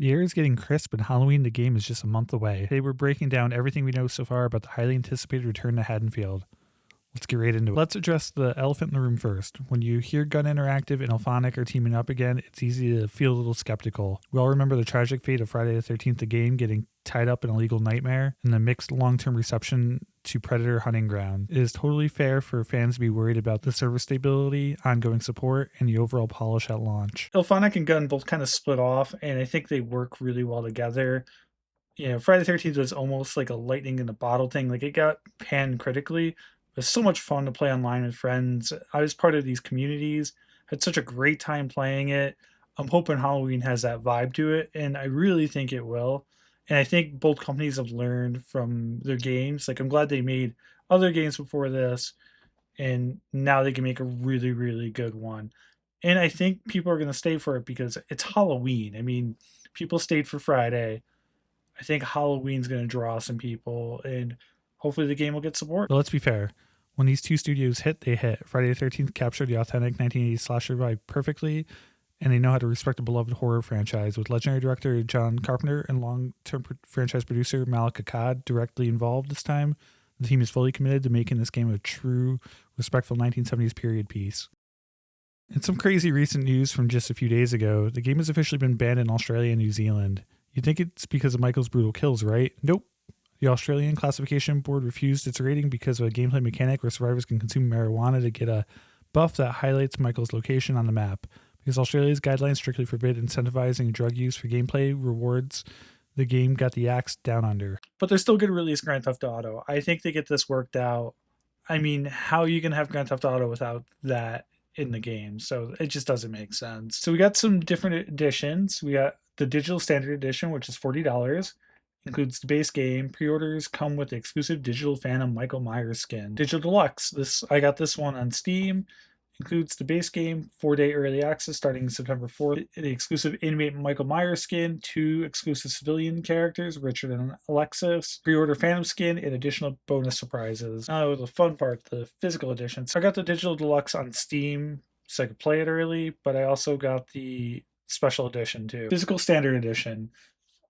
The air is getting crisp and Halloween the game is just a month away. Today we're breaking down everything we know so far about the highly anticipated return to Haddonfield. Let's get right into it. Let's address the elephant in the room first. When you hear Gun Interactive and IllFonic are teaming up again, it's easy to feel a little skeptical. We all remember the tragic fate of Friday the 13th, the game, getting tied up in a legal nightmare, and the mixed long-term reception to Predator hunting ground. It is totally fair for fans to be worried about the server stability, ongoing support, and the overall polish at launch. IllFonic and Gun both kind of split off, and I think they work really well together. Friday the 13th was almost like a lightning in a bottle thing. Like, it got panned critically. It was so much fun to play online with friends. I was part of these communities, had such a great time playing it. I'm hoping Halloween has that vibe to it, and I really think it will. And I think both companies have learned from their games. Like, I'm glad they made other games before this, and now they can make a really, really good one. And I think people are going to stay for it because it's Halloween. I mean, people stayed for Friday. I think Halloween's going to draw some people, and hopefully the game will get support. But let's be fair. When these two studios hit, they hit. Friday the 13th captured the authentic 1980s slasher vibe perfectly, and they know how to respect a beloved horror franchise. With legendary director John Carpenter and long-term franchise producer Malik Akkad directly involved this time, the team is fully committed to making this game a true, respectful 1970s period piece. In some crazy recent news from just a few days ago, the game has officially been banned in Australia and New Zealand. You'd think it's because of Michael's brutal kills, right? Nope. The Australian Classification Board refused its rating because of a gameplay mechanic where survivors can consume marijuana to get a buff that highlights Michael's location on the map. Because Australia's guidelines strictly forbid incentivizing drug use for gameplay rewards, the game got the axe down under. But they're still going to release Grand Theft Auto. I think they get this worked out. I mean, how are you going to have Grand Theft Auto without that in the game? So it just doesn't make sense. So we got some different editions. We got the Digital Standard Edition, which is $40. Includes the base game. Pre-orders come with the exclusive digital Phantom Michael Myers skin. Digital Deluxe. I got this one on Steam. Includes the base game, 4-day early access starting September 4th. The exclusive animate Michael Myers skin, 2 exclusive civilian characters, Richard and Alexis. Pre-order Phantom skin and additional bonus surprises. Now the fun part, the physical edition. So I got the Digital Deluxe on Steam so I could play it early, but I also got the special edition too. Physical Standard Edition.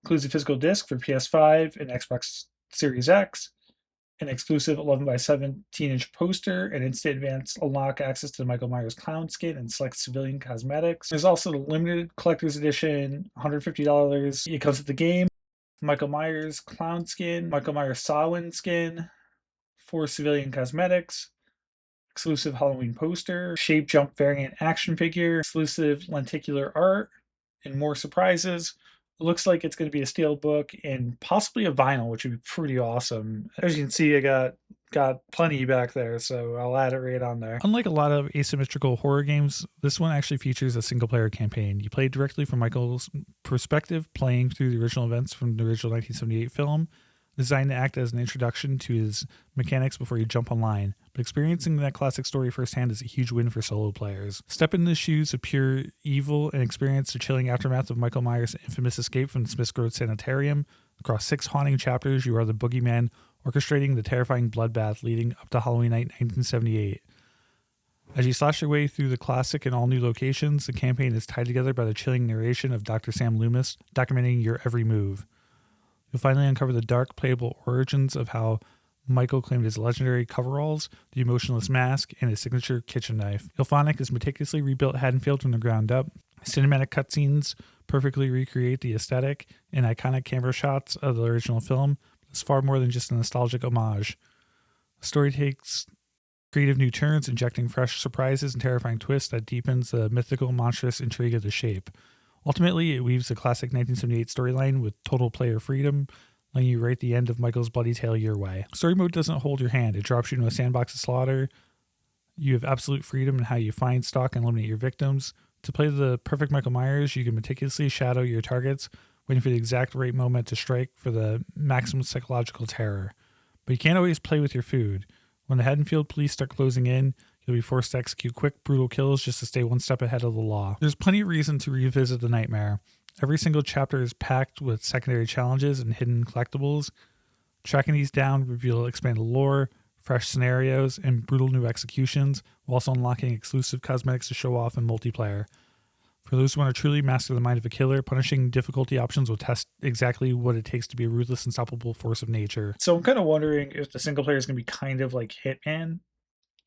Includes a physical disc for PS5 and Xbox Series X, an exclusive 11 by 17-inch poster, and instant advance unlock access to the Michael Myers clown skin and select civilian cosmetics. There's also the limited collector's edition, $150. It comes with the game, Michael Myers clown skin, Michael Myers Samhain skin, 4 civilian cosmetics, exclusive Halloween poster, shape jump variant action figure, exclusive lenticular art, and more surprises. It looks like it's going to be a steelbook and possibly a vinyl, which would be pretty awesome. As you can see, I got plenty back there, so I'll add it right on there. Unlike a lot of asymmetrical horror games, this one actually features a single-player campaign. You play directly from Michael's perspective, playing through the original events from the original 1978 film, designed to act as an introduction to his mechanics before you jump online. But experiencing that classic story firsthand is a huge win for solo players. Step into the shoes of pure evil and experience the chilling aftermath of Michael Myers' infamous escape from the Smith's Grove Sanitarium. Across 6 haunting chapters, you are the boogeyman orchestrating the terrifying bloodbath leading up to Halloween night 1978. As you slash your way through the classic and all new locations, the campaign is tied together by the chilling narration of Dr. Sam Loomis, documenting your every move. You'll finally uncover the dark, playable origins of how Michael claimed his legendary coveralls, the emotionless mask, and his signature kitchen knife. IllFonic has meticulously rebuilt Haddonfield from the ground up. Cinematic cutscenes perfectly recreate the aesthetic and iconic camera shots of the original film. It's far more than just a nostalgic homage. The story takes creative new turns, injecting fresh surprises and terrifying twists that deepens the mythical, monstrous intrigue of the shape. Ultimately, it weaves the classic 1978 storyline with total player freedom, letting you write the end of Michael's bloody tale your way. Story mode doesn't hold your hand. It drops you into a sandbox of slaughter. You have absolute freedom in how you find, stalk, and eliminate your victims. To play the perfect Michael Myers, you can meticulously shadow your targets, waiting for the exact right moment to strike for the maximum psychological terror. But you can't always play with your food. When the Haddonfield police start closing in, you'll be forced to execute quick, brutal kills just to stay one step ahead of the law. There's plenty of reason to revisit the nightmare. Every single chapter is packed with secondary challenges and hidden collectibles. Tracking these down reveal expanded lore, fresh scenarios, and brutal new executions, while also unlocking exclusive cosmetics to show off in multiplayer. For those who want to truly master the mind of a killer, punishing difficulty options will test exactly what it takes to be a ruthless, unstoppable force of nature. So I'm kind of wondering if the single player is going to be kind of like Hitman,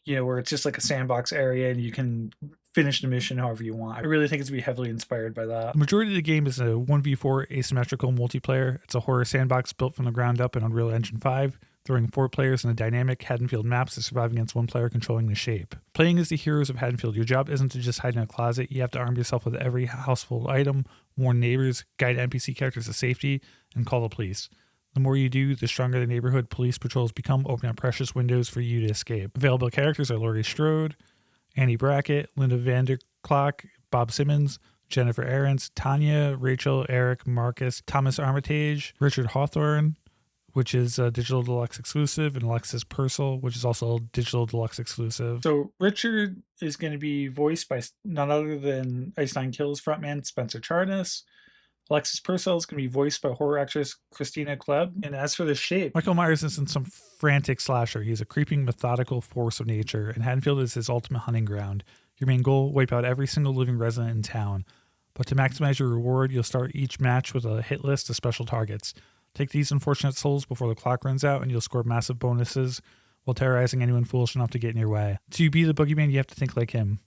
where it's just like a sandbox area and you can finish the mission however you want. I really think it's going to be heavily inspired by that. The majority of the game is a 1v4 asymmetrical multiplayer. It's a horror sandbox built from the ground up in Unreal Engine 5, throwing 4 players in a dynamic Haddonfield maps to survive against 1 player controlling the shape. Playing as the heroes of Haddonfield, your job isn't to just hide in a closet. You have to arm yourself with every household item, warn neighbors, guide NPC characters to safety, and call the police. The more you do, the stronger the neighborhood police patrols become, opening up precious windows for you to escape. Available characters are Laurie Strode, Annie Brackett, Linda Vanderklok, Bob Simmons, Jennifer Aarons, Tanya, Rachel, Eric, Marcus, Thomas Armitage, Richard Hawthorne, which is a Digital Deluxe exclusive, and Alexis Purcell, which is also a Digital Deluxe exclusive. So Richard is going to be voiced by none other than Ice Nine Kills frontman Spencer Charnas. Alexis Purcell is going to be voiced by horror actress Christina Klebb. And as for the shape, Michael Myers isn't some frantic slasher. He's a creeping, methodical force of nature, and Haddonfield is his ultimate hunting ground. Your main goal, wipe out every single living resident in town. But to maximize your reward, you'll start each match with a hit list of special targets. Take these unfortunate souls before the clock runs out, and you'll score massive bonuses while terrorizing anyone foolish enough to get in your way. To be the boogeyman, you have to think like him.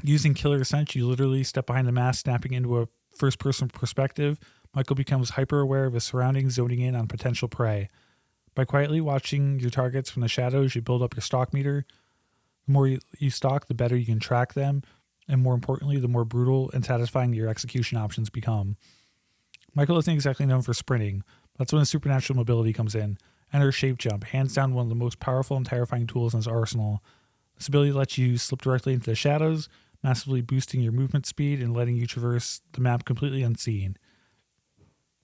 Using Killer Scent, you literally step behind the mask, snapping into a first-person perspective. Michael becomes hyper-aware of his surroundings, zoning in on potential prey. By quietly watching your targets from the shadows, you build up your stalk meter. The more you stalk, the better you can track them, and more importantly, the more brutal and satisfying your execution options become. Michael isn't exactly known for sprinting. That's when his supernatural mobility comes in. Enter Shape Jump, hands down one of the most powerful and terrifying tools in his arsenal. This ability lets you slip directly into the shadows, massively boosting your movement speed and letting you traverse the map completely unseen.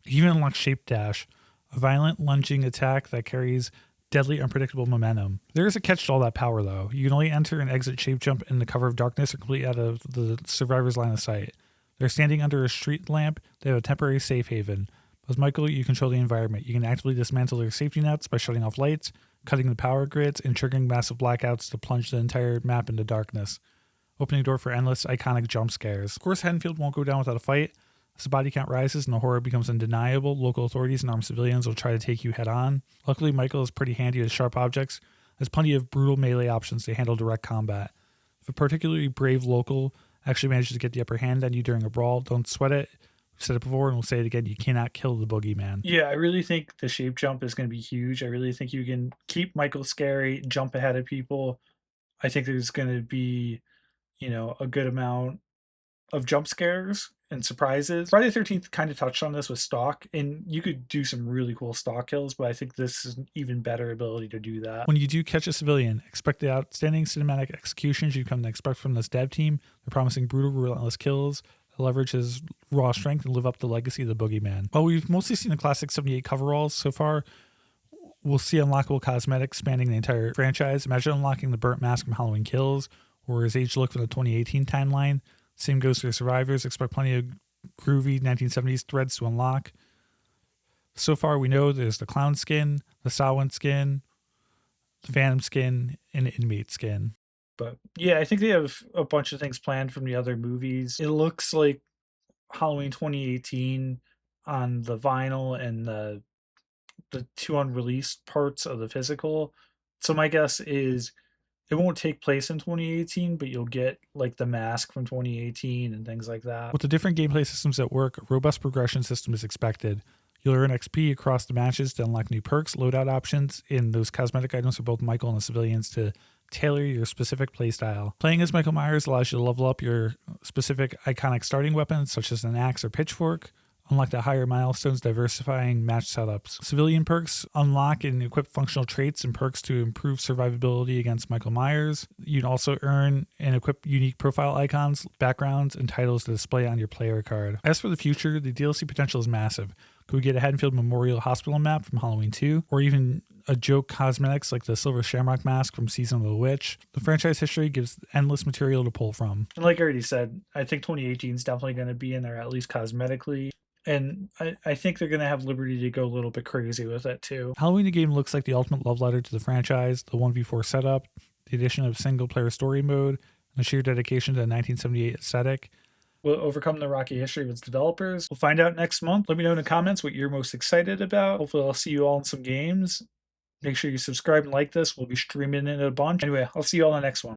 You even unlock Shape Dash, a violent lunging attack that carries deadly unpredictable momentum. There is a catch to all that power though. You can only enter and exit Shape Jump in the cover of darkness or completely out of the survivor's line of sight. They're standing under a street lamp. They have a temporary safe haven. As Michael, you control the environment. You can actively dismantle their safety nets by shutting off lights, cutting the power grids, and triggering massive blackouts to plunge the entire map into darkness, opening the door for endless iconic jump scares. Of course, Haddonfield won't go down without a fight. As the body count rises and the horror becomes undeniable, local authorities and armed civilians will try to take you head on. Luckily, Michael is pretty handy with sharp objects. There's plenty of brutal melee options to handle direct combat. If a particularly brave local actually manages to get the upper hand on you during a brawl, don't sweat it. We've said it before and we'll say it again, you cannot kill the boogeyman. Yeah, I really think the shape jump is going to be huge. I really think you can keep Michael scary, jump ahead of people. I think there's going to be, a good amount of jump scares and surprises. Friday the 13th kind of touched on this with stalk, and you could do some really cool stalk kills, but I think this is an even better ability to do that. When you do catch a civilian, expect the outstanding cinematic executions you've come to expect from this dev team. They're promising brutal, relentless kills that leverage his raw strength and live up to the legacy of the boogeyman. While we've mostly seen the classic 78 coveralls so far, we'll see unlockable cosmetics spanning the entire franchise. Imagine unlocking the burnt mask from Halloween Kills, or his age look from the 2018 timeline. Same goes for survivors. Expect plenty of groovy 1970s threads to unlock. So far, we know there's the clown skin, the Samhain skin, the Phantom skin, and the inmate skin. But yeah, I think they have a bunch of things planned from the other movies. It looks like Halloween 2018 on the vinyl and the two unreleased parts of the physical. So my guess is it won't take place in 2018, but you'll get like the mask from 2018 and things like that. With the different gameplay systems at work, a robust progression system is expected. You'll earn XP across the matches to unlock new perks, loadout options, and those cosmetic items for both Michael and the civilians to tailor your specific playstyle. Playing as Michael Myers allows you to level up your specific iconic starting weapons, such as an axe or pitchfork. Unlock the higher milestones, diversifying match setups. Civilian perks unlock and equip functional traits and perks to improve survivability against Michael Myers. You can also earn and equip unique profile icons, backgrounds, and titles to display on your player card. As for the future, the DLC potential is massive. Could we get a Haddonfield Memorial Hospital map from Halloween 2? Or even a joke cosmetics like the Silver Shamrock mask from Season of the Witch? The franchise history gives endless material to pull from. And like I already said, I think 2018 is definitely going to be in there, at least cosmetically. And I think they're going to have liberty to go a little bit crazy with it too. Halloween the game looks like the ultimate love letter to the franchise, the 1v4 setup, the addition of single player story mode, and the sheer dedication to the 1978 aesthetic. Will it overcome the rocky history of its developers? We'll find out next month. Let me know in the comments what you're most excited about. Hopefully I'll see you all in some games. Make sure you subscribe and like this. We'll be streaming it a bunch. Anyway, I'll see you all in the next one.